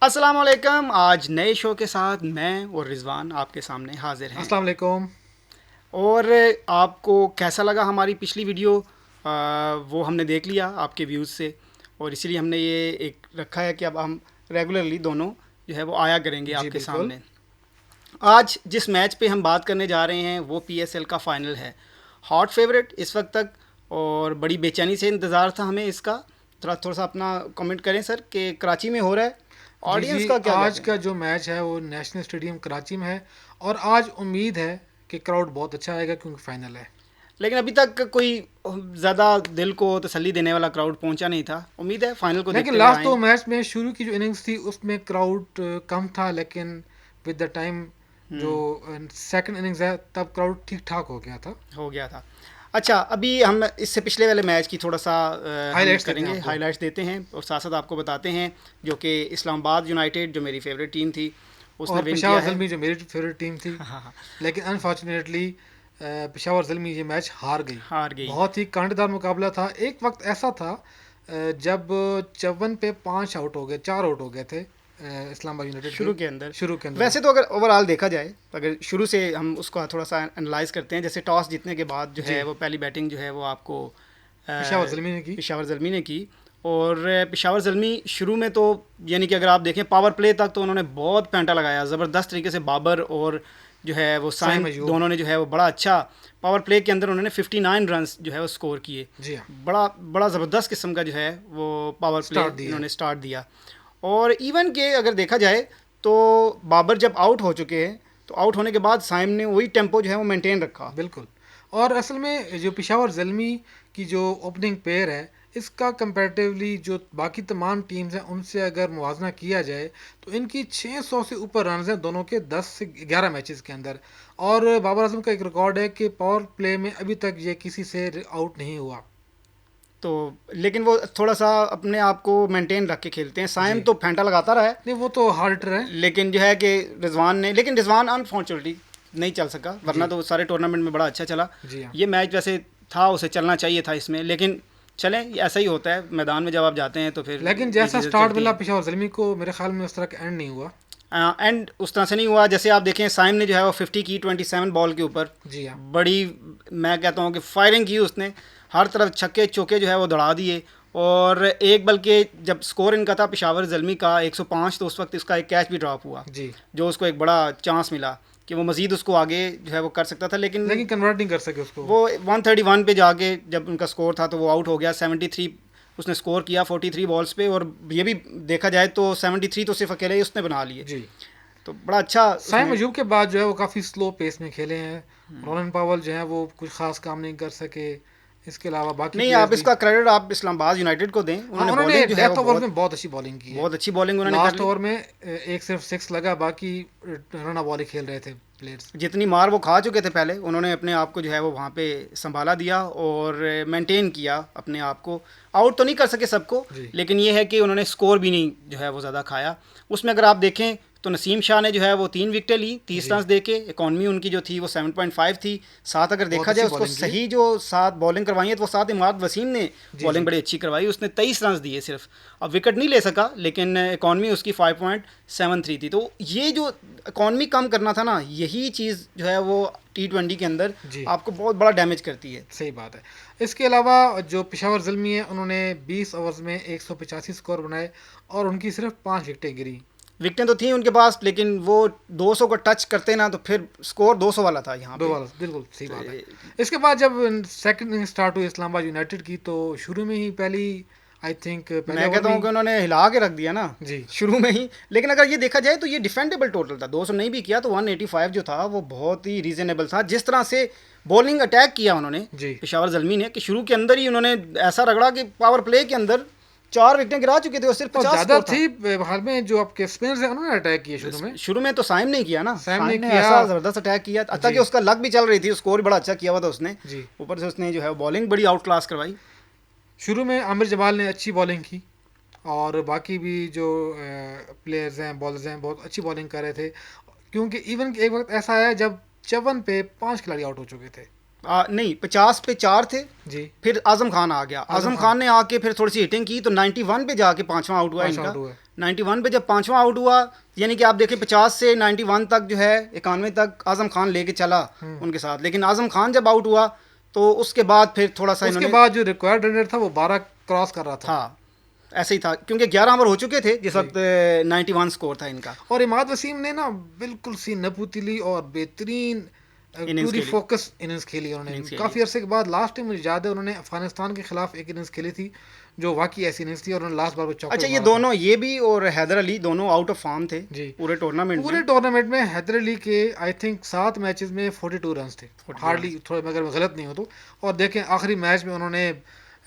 अस्सलाम वालेकुम। आज नए शो के साथ मैं और रिजवान आपके सामने हाजिर हैं। अस्सलाम वालेकुम। और आपको कैसा लगा हमारी पिछली वीडियो? वो हमने देख लिया आपके व्यूज़ से, और इसीलिए हमने ये एक रखा है कि अब हम रेगुलरली दोनों जो है वो आया करेंगे जी आपके बिल्कुल। सामने। आज जिस मैच पे हम बात करने जा रहे हैं वो पीएसएल का फाइनल है। हॉट फेवरेट इस वक्त तक, और बड़ी बेचैनी से इंतज़ार था हमें इसका। थोड़ा थोड़ा सा अपना कमेंट करें सर कि कराची में हो रहा है, जी ऑडियंस जी, का क्या आज कहते का हैं? जो मैच है वो नेशनल स्टेडियम कराची में है और आज उम्मीद है कि क्राउड बहुत अच्छा आएगा क्योंकि फाइनल है। लेकिन अभी तक कोई ज़्यादा दिल को तसल्ली देने वाला क्राउड पहुंचा नहीं था। उम्मीद है फाइनल को लेकिन देखते हुए लास्ट आए। दो मैच में शुरू की जो इनिंग्स थी उसमें क्राउड कम था, लेकिन विद द टाइम जो हम्म। सेकंड इनिंग्स है तब क्राउड ठीक ठाक हो गया था। हो गया था। अच्छा, अभी हम इससे पिछले वाले मैच की थोड़ा सा हम हाईलाइट्स देते हैं करेंगे, आपको। हाइलाइट्स देते हैं और साथ साथ आपको बताते हैं जो कि इस्लामाबाद यूनाइटेड जो मेरी फेवरेट टीम थी उसने और विन किया पेशावर है। ज़ल्मी जो मेरी फेवरेट टीम थी, हाँ हाँ। लेकिन अनफॉर्चुनेटली पेशावर ज़ल्मी ये मैच हार गई। हार गई। बहुत ही कांटेदार मुकाबला था। एक वक्त ऐसा था जब 54 पे 5 आउट हो गए, 4 आउट हो गए थे इस्लामाबाद यूनाइटेड के शुरू के अंदर। शुरू के अंदर। वैसे तो अगर ओवरऑल देखा जाए, अगर शुरू से हम उसको थोड़ा सा एनालाइज करते हैं, जैसे टॉस जीतने के बाद जो है जी, वो पहली बैटिंग जो है वो आपको पेशावर ज़ल्मी ने की। पेशावर ज़ल्मी ने की। और पेशावर ज़ल्मी शुरू में तो यानी कि अगर आप देखें पावर प्ले तक तो उन्होंने बहुत पैंटा लगाया ज़बरदस्त तरीके से। बाबर और जो है वो साइम साइम अयूब। दोनों ने जो है वो बड़ा अच्छा पावर प्ले के अंदर उन्होंने 59 रन्स जो है वो स्कोर किए। जी हाँ, बड़ा बड़ा ज़बरदस्त किस्म का जो है वो पावर प्ले स्टार्ट दिया। इन्होंने स्टार्ट दिया। और इवन के अगर देखा जाए तो बाबर जब आउट हो चुके हैं तो आउट होने के बाद साइम ने वही टेम्पो जो है वो मेंटेन रखा। बिल्कुल। और असल में जो पेशावर ज़ल्मी की जो ओपनिंग पेयर है, इसका कंपैरेटिवली जो बाकी तमाम टीम्स हैं उनसे अगर मुवाजना किया जाए तो इनकी 600 से ऊपर रन हैं दोनों के 10 से 11 मैचेस के अंदर। और बाबर आजम का एक रिकॉर्ड है कि पावर प्ले में अभी तक ये किसी से आउट नहीं हुआ। तो लेकिन वो थोड़ा सा अपने आप को मेंटेन रख के खेलते हैं। साइम जी, तो फेंटा लगाता रहा है, नहीं वो तो हार्ड हिटर है। लेकिन जो है कि रिजवान अनफॉर्चुनेटली नहीं चल सका, वरना जी तो सारे टूर्नामेंट में बड़ा अच्छा चला। जी हाँ। ये मैच वैसे था, उसे चलना चाहिए था इसमें, लेकिन चलें, ये ऐसा ही होता है मैदान में जब आप जाते हैं तो फिर लेकिन ये जैसा चीज़ें स्टार्ट चलती मिला हैं। पेशावर ज़ल्मी को, मेरे ख्याल में उस तरह का एंड नहीं हुआ। एंड उस तरह से नहीं हुआ। जैसे आप देखें साइम ने जो है वो 50 की 27 बॉल के ऊपर जी हाँ। बड़ी, मैं कहता हूँ कि फायरिंग की उसने। हर तरफ छक्के चौके जो है वो दौड़ा दिए। और एक बल्कि जब स्कोर इनका था पेशावर ज़ल्मी का 105, तो उस वक्त इसका एक कैच भी ड्रॉप हुआ जी, जो उसको एक बड़ा चांस मिला कि वो मज़ीद उसको आगे जो है वो कर सकता था, लेकिन लेकिन कन्वर्ट नहीं कर सके उसको। वो 131 पे जाके जब उनका स्कोर था तो वो आउट हो गया। 73 उसने स्कोर किया 43 बॉल्स पे, और ये भी देखा जाए तो 73 तो सिर्फ अकेले ही उसने बना लिए। जी, तो बड़ा अच्छा साइम उसने। अयूब के बाद जो है वो काफ़ी स्लो पेस में खेले हैं। रोलन पावल जो है वो कुछ खास काम नहीं कर सके। इसके अलावा बाकी नहीं, प्लेयर्स आप भी। इसका क्रेडिट आप इस्लामाबाद यूनाइटेड को दें, हाँ, उन्होंने उन्होंने बॉलिंग जो है वो डेथ ओवर्स बहुत में बहुत अच्छी बॉलिंग की है। बहुत अच्छी बॉलिंग उन्होंने कर लास्ट ली। ओवर में एक सिर्फ सिक्स लगा, बाकी रन बॉल ही खेल रहे थे प्लेयर्स। जितनी मार वो खा चुके थे पहले, उन्होंने अपने आप को जो है वो वहाँ पे संभाला दिया और मेंटेन किया अपने आप को। आउट तो नहीं कर सके सबको, जी लेकिन ये है कि उन्होंने स्कोर भी नहीं जो है वो ज़्यादा खाया। उसमें अगर आप देखें तो नसीम शाह ने जो है वो 3 विकेटें ली 30 जी, रन दे के। इकॉनमी उनकी जो थी वो 7.5 थी। साथ अगर बहुत देखा अच्छी जाए उसको बॉलिंग की। सही जो साथ बॉलिंग करवाई है तो वो साथ इमाद वसीम ने जी बॉलिंग जी, बड़ी अच्छी करवाई। उसने 23 रन दिए सिर्फ। अब विकेट नहीं ले सका, लेकिन इकॉनमी उसकी 5.73 थी। तो ये जो इकॉनमी कम करना था ना, यही चीज़ जो है वो T20 के अंदर जी आपको बहुत बड़ा डैमेज करती है। सही बात है। इसके अलावा जो पेशावर ज़ल्मी है उन्होंने 20 ओवर्स में 185 स्कोर बनाए और उनकी सिर्फ 5 विकेटें गिरी। विकेटें तो थी उनके पास, लेकिन वो 200 को टच करते ना तो फिर स्कोर 200 वाला था यहाँ दो पे। बार बिल्कुल सही तो बात है। इसके बाद जब सेकंड इनिंग स्टार्ट हुई इस्लामाबाद यूनाइटेड की, तो शुरू में ही पहली आई थिंक पहले मैं ओवर कहता में हूँ कि उन्होंने हिला के रख दिया ना जी शुरू में ही। लेकिन अगर ये देखा जाए तो ये डिफेंडेबल टोटल था। 200 नहीं भी किया तो 185 जो था वो बहुत ही रीजनेबल था। जिस तरह से बॉलिंग अटैक किया उन्होंने जी, पेशावर ज़ल्मी ने, कि शुरू के अंदर ही उन्होंने ऐसा रगड़ा कि पावर प्ले के अंदर 4 विकेटें गिरा चुके थे और सिर्फ और 50 ज़्यादा स्कोर था। थी हाल में जो आपके स्पिनर्स हैं उन्होंने अटैक किया शुरू में। शुरू में तो साइम ने किया ना, सैम ने साइम ने किया। ऐसा ज़बरदस्त अटैक किया, हत्ता जी कि उसका लक भी चल रही थी, स्कोर भी बड़ा अच्छा किया हुआ था उसने। जी, ऊपर से उसने जो है बॉलिंग बड़ी आउट क्लास करवाई। शुरू में आमिर जमाल ने अच्छी बॉलिंग की और बाकी भी जो प्लेयर्स हैं बॉलर्स हैं बहुत अच्छी बॉलिंग कर रहे थे, क्योंकि इवन एक वक्त ऐसा आया जब 54 पे 5 खिलाड़ी आउट हो चुके थे। नहीं, 50 पे 4 थे। जी, फिर आजम खान आ गया। आजम आजम खान खान ने आके फिर थोड़ी सी हिटिंग की तो 91 पे जाके पांचवा आउट हुआ 5 इनका। आउट हुए। 91 पे जब पांचवा आउट हुआ, यानी कि आप देखें 50 से 91 तक जो है 91 तक आजम खान लेके चला उनके साथ, लेकिन आजम खान जब आउट हुआ तो उसके बाद फिर थोड़ा सा उसके इन्होंने, बाद जो रिक्वायर्ड रन रेट था वो 12 क्रॉस कर रहा था। हाँ ऐसे ही था, क्योंकि 11 ओवर हो चुके थे जिस वक्त 91 स्कोर था इनका। और इमाद वसीम ने ना बिल्कुल सी नपुतली और बेहतरीन Innings पूरी खेली। फोकस इनिंग्स खेली Innings उन्होंने खेली। काफ़ी अरसे के बाद। लास्ट टाइम मुझे याद है उन्होंने अफगानिस्तान के खिलाफ एक इनिंग्स खेली थी जो वाकई ऐसी इनिंग्स थी, और उन्होंने लास्ट बार वो चौका अच्छा, ये मारा था। दोनों, ये भी और हैदर अली, दोनों आउट ऑफ फॉर्म थे जी। पूरे टूर्नामेंट पूरे में। टूर्नामेंट में हैदर अली के आई थिंक 7 मैचेस में 42 रन थे, हार्डली, थोड़ा अगर मैं गलत नहीं हो तो। और देखें आखिरी मैच में उन्होंने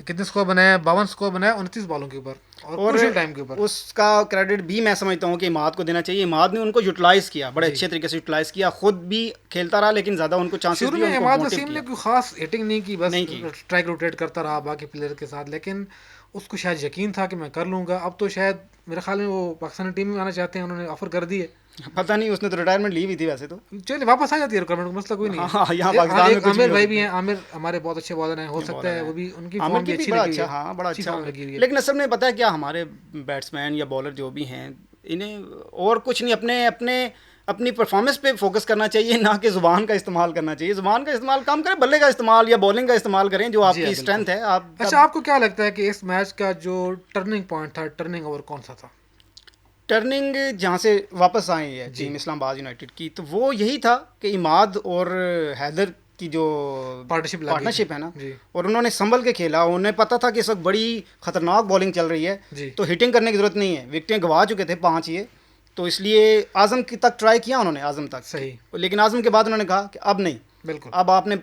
कितने स्कोर बनाया, 52 स्कोर बनाया 29 बॉलों के ऊपर और क्रूशियल टाइम के ऊपर। उसका क्रेडिट भी मैं समझता हूँ कि इमाद को देना चाहिए। इमाद ने उनको यूटिलाइज किया, बड़े अच्छे तरीके से यूटिलाइज किया, खुद भी खेलता रहा लेकिन ज़्यादा उनको चांसेस शुरू दिए, में उनको इमाद मोटिव वसीम ने किया। कोई खास हिटिंग नहीं की, बस नहीं की। स्ट्राइक रोटेट करता रहा बाकी प्लेयर के साथ, लेकिन उसको शायद यकीन था कि मैं कर लूँगा। अब तो शायद मेरे ख्याल में वो पाकिस्तानी टीम में आना चाहते हैं, उन्होंने ऑफर कर दी है। पता नहीं, उसने तो रिटायरमेंट ली हुई थी वैसे तो। चलिए वापस आ जाती है रिक्वायरमेंट, को मसला कोई नहीं है। हाँ, यहाँ एक पाकिस्तान में कुछ आमिर भी हो भाई सकता भी है। हैं, आमिर हमारे बहुत अच्छे बॉलर हैं, हो सकता बॉलर है है। वो भी, उनकी आमिर फॉर्म की भी भी अच्छी बड़ा लगी हुई अच्छा, है, हाँ बड़ा अच्छी अच्छा, फॉर्म लगी हुई है। लेकिन असल में पता है क्या, हमारे बैट्समैन या बॉलर जो भी हैं, इन्हें और कुछ नहीं, अपने अपने अपनी परफॉर्मेंस पे फोकस करना चाहिए, ना कि ज़ुबान का इस्तेमाल करना चाहिए। ज़ुबान का इस्तेमाल कम करें, बल्ले का इस्तेमाल या बॉलिंग का इस्तेमाल करें, जो जी हाँ, आपकी बिल्कुल। स्ट्रेंथ है। आप अच्छा, आपको क्या लगता है कि इस मैच का जो टर्निंग पॉइंट था, टर्निंग ओवर कौन सा था? टर्निंग जहाँ से वापस आए हैं जी। टीम इस्लामाबाद यूनाइटेड की, तो वो यही था कि इमाद और हैदर की जो पार्टनरशिप है ना, जी और उन्होंने संभल के खेला। उन्हें पता था कि इस वक्त बड़ी ख़तरनाक बॉलिंग चल रही है, जी तो हिटिंग करने की ज़रूरत नहीं है, विकेटें गंवा चुके थे 5 ये, तो इसलिए आज़म की तक ट्राई किया उन्होंने, आज़म तक सही, लेकिन आज़म के बाद उन्होंने कहा कि अब नहीं, बिल्कुल। अब आपने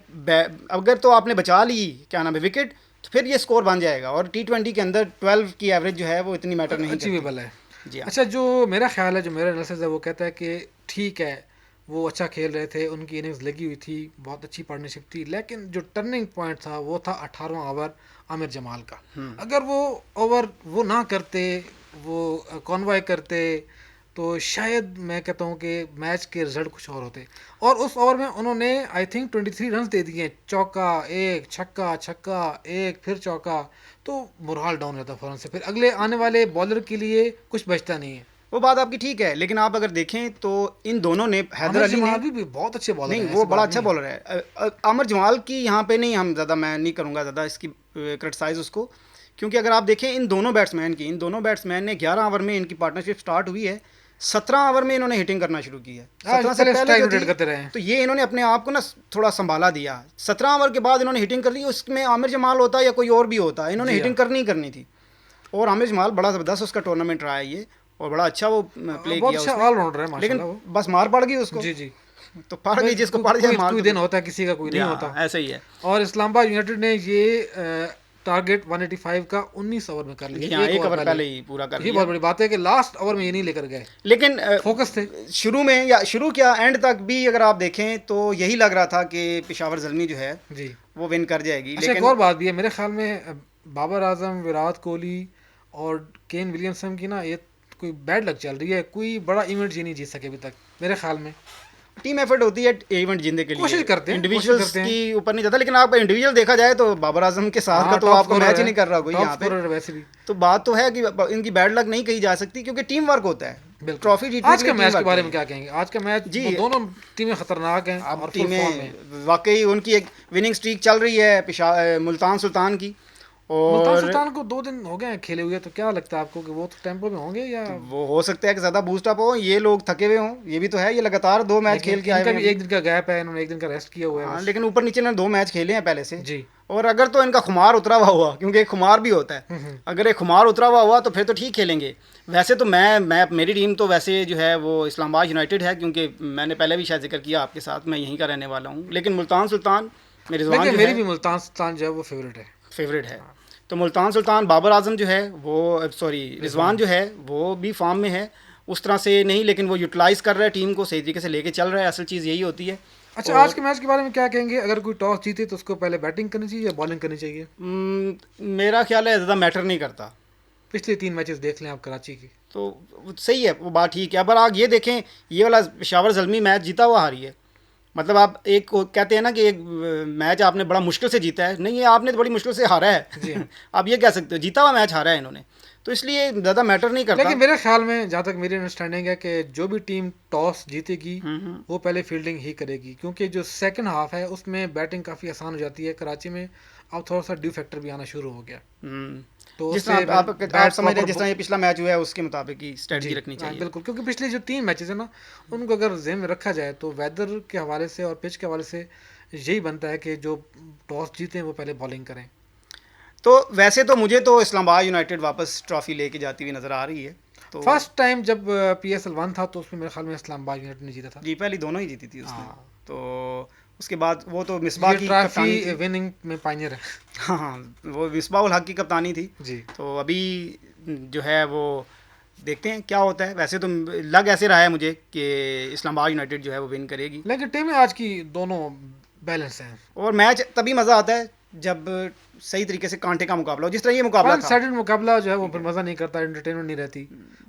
अगर तो आपने बचा ली क्या नाम है विकेट, तो फिर ये स्कोर बन जाएगा। और T20 के अंदर 12 की एवरेज जो है वो इतनी मैटर नहीं करती। अचीवेबल है। जी हाँ। अच्छा, जो मेरा ख्याल है, जो मेरा एनालिसिस है, वो कहता है कि ठीक है वो अच्छा खेल रहे थे, उनकी इनिंग्स लगी हुई थी, बहुत अच्छी पार्टनरशिप थी, लेकिन जो टर्निंग पॉइंट था वो था 18वां ओवर आमिर जमाल का। अगर वो ओवर वो ना करते, वो कॉन्वॉय करते, तो शायद मैं कहता हूँ कि मैच के रिजल्ट कुछ और होते। और उस ओवर में उन्होंने आई थिंक 23 रन दे दिए, चौका एक, छक्का छक्का एक, फिर चौका, तो मोरल डाउन रहता फ़ौरन से, फिर अगले आने वाले बॉलर के लिए कुछ बचता नहीं है। वो बात आपकी ठीक है, लेकिन आप अगर देखें तो इन दोनों ने, हैदर आमिर अली ने, जमाल भी बहुत अच्छे बॉलर नहीं हैं, वो ऐसी बड़ा बात अच्छा नहीं है। बॉलर है। आमिर जमाल की यहाँ पे नहीं, हम ज़्यादा, मैं नहीं करूँगा ज़्यादा इसकी क्रिटिसाइज़ उसको, क्योंकि अगर आप देखें इन दोनों बैट्समैन ने 11 ओवर में इनकी पार्टनरशिप स्टार्ट हुई है, 17 ओवर में इन्होंने हिटिंग करना शुरू की है। 17 से पहले पहले strike जो rotate थी, करते रहे हैं। तो ये इन्होंने अपने आप को ना थोड़ा संभाला दिया। 17 ओवर के बाद इन्होंने हिटिंग कर ली, उसमें आमिर जमाल होता या कोई और भी होता, इन्होंने जी हिटिंग हाँ। करनी ही करनी थी। और आमिर जमाल बड़ा ज़बरदस्त उसका टूर्नामेंट रहा है ये, और बड़ा अच्छा वो प्ले बहुत किया अच्छा उसने, ऑलराउंडर है लेकिन माशाल्लाह वो। बस मार पड़ गई उसको। जी जी, तो पड़ गई, जिसको पड़ जाए कोई मार कोई तो दिन होता है, किसी का कोई नहीं हाँ, होता। ऐसा ही है। और इस्लामाबाद यूनाइटेड ने ये टारगेट 185 का 19 ओवर में कर लिया, हाँ, एक ओवर पहले ही पूरा कर ये लिया। बहुत बड़ी बात है कि लास्ट ओवर में ये नहीं लेकर गए, लेकिन फोकस थे। शुरू में, या शुरू क्या एंड तक भी अगर आप देखें तो यही लग रहा था कि पेशावर ज़ल्मी जो है जी। वो विन कर जाएगी। अच्छा, एक लेकिन और बात भी है मेरे ख्याल में, बाबर आजम, विराट कोहली और केन विलियमसन की ना ये कोई बैड लक चल रही है, कोई बड़ा इवेंट ये नहीं जीत सके अभी तक मेरे ख्याल में। टीम एफर्ट होती है इवेंट जीतने के लिए, कोशिश करते हैं, इंडिविजुअल्स की ऊपर नहीं जाता। लेकिन आप इंडिविजुअल देखा जाए तो बाबर आजम के साथ का तो आपको मैच ही नहीं कर रहा कोई यहाँ पे। वैसे भी तो बात तो है कि इनकी बैड लक नहीं कही जा सकती, क्योंकि टीम वर्क होता है। ट्रॉफी जीतने आज के के लिए मैच team के work बारे में चाहिए। क्या कहेंगे? आज का मैच जी, दोनों टीमें खतरनाक हैं अब और फुल फॉर्म में। टीमें वाकई, उनकी एक विनिंग स्ट्रीक चल रही है मुल्तान सुल्तान की, मुल्तान और सुल्तान को 2 दिन हो गए हैं खेले हुए, तो क्या लगता है आपको कि वो तो टेम्पो में होंगे या वो हो सकता है कि ज़्यादा बूस्ट अप हो, ये लोग थके हुए हों, ये भी तो है, ये लगातार 2 मैच खेल के आए इनका हुए भी हैं। एक दिन का गैप है, इन्होंने एक दिन का रेस्ट किया हुआ है हाँ, बस। लेकिन ऊपर नीचे ने 2 मैच खेले हैं पहले से। जी। और अगर तो इनका खुमार उतरा हुआ क्योंकि एक खुमार भी होता है, अगर एक खुमार उतरा हुआ तो फिर तो ठीक खेलेंगे। वैसे तो मैं मेरी टीम तो वैसे जो है वो इस्लामाबाद यूनाइटेड है, क्योंकि मैंने पहले भी शायद जिक्र किया आपके साथ, मैं यहीं का रहने वाला हूँ। लेकिन मुल्तान सुल्तान मेरी ज़ुबान जो मेरी है भी मुल्तान सुल्तान जो है वो फेवरेट है। तो मुल्तान सुल्तान, बाबर आजम जो है वो, सॉरी रिजवान जो है वो भी फॉर्म में है, उस तरह से नहीं, लेकिन वो यूटिलाइज़ कर रहा है टीम को, सही तरीके से लेके चल रहा है। असल चीज़ यही होती है। अच्छा, आज के मैच के बारे में क्या कहेंगे? अगर कोई टॉस जीते तो उसको पहले बैटिंग करनी चाहिए या बॉलिंग करनी चाहिए? मेरा ख्याल है ज़्यादा मैटर नहीं करता। पिछले 3 मैचेस देख लें आप कराची की, तो सही है, वो बात ठीक है। अब आप ये देखें, ये वाला पेशावर ज़ल्मी मैच जीता हुआ हारी है, मतलब आप एक कहते हैं ना कि एक मैच आपने बड़ा मुश्किल से जीता है, नहीं है, आपने तो बड़ी मुश्किल से हारा है। जी हाँ। आप ये कह सकते हो जीता हुआ मैच हारा है इन्होंने। तो इसलिए ज़्यादा मैटर नहीं करता। लेकिन मेरे ख्याल में जहाँ तक मेरी अंडरस्टैंडिंग है कि जो भी टीम टॉस जीतेगी वो पहले फील्डिंग ही करेगी, क्योंकि जो सेकंड हाफ है उसमें बैटिंग काफ़ी आसान हो जाती है। कराची में अब थोड़ा सा ड्यू फैक्टर भी आना शुरू हो गया, तो जिस तरह उससे आप बैट समझ रहे हैं, प्रॉपर जिस तरह ये पिछला मैच हुआ है उसके मुताबिक ही जी स्ट्रेटजी रखनी हाँ चाहिए। बिल्कुल, क्योंकि पिछले जो 3 मैचेस है ना उनको अगर ज़हन में रखा जाए तो वेदर के हवाले से और पिच के हवाले से यही बनता है कि जो टॉस जीते हैं वो पहले बॉलिंग करें। तो वैसे तो मुझे तो इस्लामाबाद यूनाइटेड वापस ट्रॉफी लेके जाती हुई नज़र आ रही है। तो फर्स्ट टाइम जब PSL 1 था तो उसमें मेरे ख्याल में इस्लामाबाद यूनाइटेड ने जीता था। जी पहली दोनों ही जीती थी उसने। हाँ, तो उसके बाद वो तो मिसबा ये की ट्रॉफी कप्तानी थी। विनिंग में पायनियर है। हाँ हाँ, वो मिसबा उल हक की कप्तानी थी। जी तो अभी जो है वो देखते हैं क्या होता है। वैसे तो लग ऐसे रहा है मुझे कि इस्लामाबाद यूनाइटेड जो है वो विन करेगी। लेकिन टीमें आज की दोनों बैलेंस हैं। और मैच तभी मज़ा आता है जब सही तरीके से कांटे का मुकाबला हो, जिस तरह ये मुकाबला वन था। साइडेड मुकाबला जो है वो फिर मज़ा नहीं करता, एंटरटेनमेंट नहीं रहती।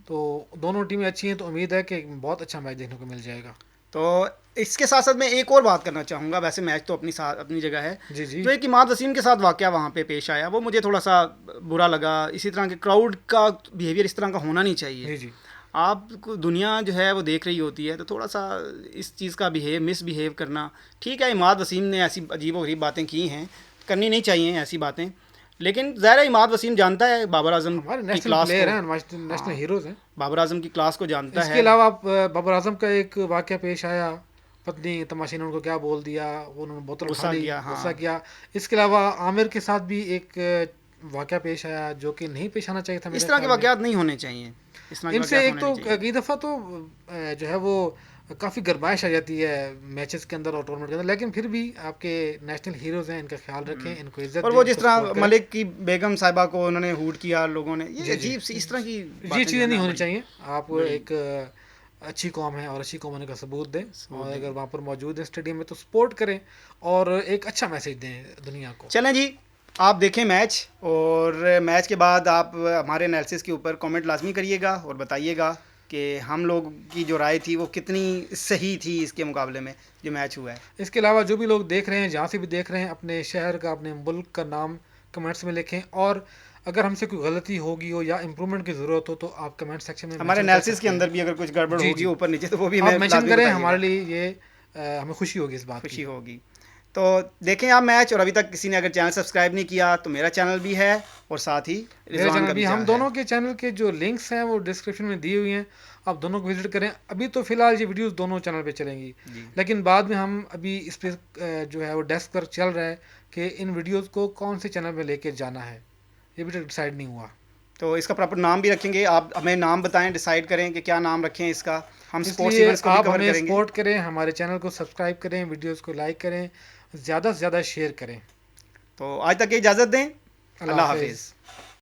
तो दोनों टीमें अच्छी हैं तो उम्मीद है कि बहुत अच्छा मैच देखने को मिल जाएगा। तो इसके साथ साथ मैं एक और बात करना चाहूँगा। वैसे मैच तो अपनी जगह है। जी जी जो एक इमाद वसीम के साथ वाक़या वहाँ पे पेश आया वो मुझे थोड़ा सा बुरा लगा। इसी तरह के क्राउड का बिहेवियर इस तरह का होना नहीं चाहिए। जी जी आपको दुनिया जो है वो देख रही होती है, तो थोड़ा सा इस चीज़ का मिसबिहेव करना ठीक है। इमाद वसीम ने ऐसी अजीब व गरीब बातें की हैं, करनी नहीं चाहिए ऐसी बातें। लेकिन ज़ाहिर है इमाद वसीम जानता है बाबर आजम हमारे की नेशनल क्लास प्लेयर को। हैं, नेशनल हाँ, हीरोज़ हैं। बाबर आजम की क्लास को जानता इसके है। अलावा आप बाबर आजम का एक वाक़या पेश आया, पत्नी तमाशी ने उनको क्या बोल दिया, वो उन्होंने बोतल उठा गुस्सा ली, किया। गुस्सा हाँ, किया। इसके अलावा आमिर के साथ भी एक वाक़या पेश आया जो कि नहीं पेश आना चाहिए था इस मेरे तरह के ख्याल में। वाक़यात नहीं होने चाहिए। इस तरह के इनसे वाक़यात एक होने तो नहीं चाहिए। कई दफ़ा तो जो है वो काफ़ी गरमाइश आ जाती है मैचेस के अंदर और टूर्नामेंट के अंदर, लेकिन फिर भी आपके नेशनल हीरोज़ हैं, इनका ख्याल रखें, इनको इज्जत और दें, वो जिस इनको तरह सपोर्ट करें। मलिक की बेगम साहिबा को उन्होंने हूट किया लोगों ने, ये जी जी अजीब सी इस तरह की ये बातें जो चीज़ें है नहीं ना होनी बड़ी चाहिए। आप बड़ी एक अच्छी कौम है और अच्छी कौम होने का सबूत दें, सबूत और दें। अगर वहाँ पर मौजूद है स्टेडियम में तो सपोर्ट करें और एक अच्छा मैसेज दें दुनिया को। चलें जी, आप देखें मैच, और मैच के बाद आप हमारे एनालिसिस के ऊपर कमेंट लाजमी करिएगा और बताइएगा कि हम लोग की जो राय थी वो कितनी सही थी इसके मुकाबले में जो मैच हुआ है। इसके अलावा जो भी लोग देख रहे हैं, जहाँ से भी देख रहे हैं, अपने शहर का, अपने मुल्क का नाम कमेंट्स में लिखें, और अगर हमसे कोई गलती होगी हो या इम्प्रूवमेंट की ज़रूरत हो तो आप कमेंट सेक्शन में हमारे मेंशन कर एनालिसिस के सकते हैं। अंदर भी अगर कुछ गड़बड़ जी होगी जी ऊपर नीचे, तो वो भी आप हमें मेंशन लाजमी करें, हमारे बताइएगा। लिए ये हमें खुशी होगी इस बात खुशी की। होगी। तो देखें आप मैच, और अभी तक किसी ने अगर चैनल सब्सक्राइब नहीं किया तो मेरा चैनल भी है और साथ ही मेरे रिजवान चैनल का भी, भी हम चैनल है। दोनों के चैनल के जो लिंक्स हैं वो डिस्क्रिप्शन में दी हुई हैं, आप दोनों को विजिट करें। अभी तो फिलहाल ये वीडियोस दोनों चैनल पे चलेंगी, जी। लेकिन बाद में हम अभी इस पे जो है वो डेस्क पर चल रहा है कि इन वीडियोस को कौन से चैनल में लेके जाना है, ये भी तक डिसाइड नहीं हुआ। तो इसका प्रॉपर नाम भी रखेंगे। आप हमें नाम बताएं, डिसाइड करें कि क्या नाम रखें इसका। हम स्पोर्ट्स इसलिए इवेंट्स को भी आप कवर हमें करेंगे। सपोर्ट करें, हमारे चैनल को सब्सक्राइब करें, वीडियोस को लाइक करें, ज़्यादा से ज़्यादा शेयर करें। तो आज तक की इजाज़त दें। अल्लाह अल्लाह हाफिज़। हाफिज़।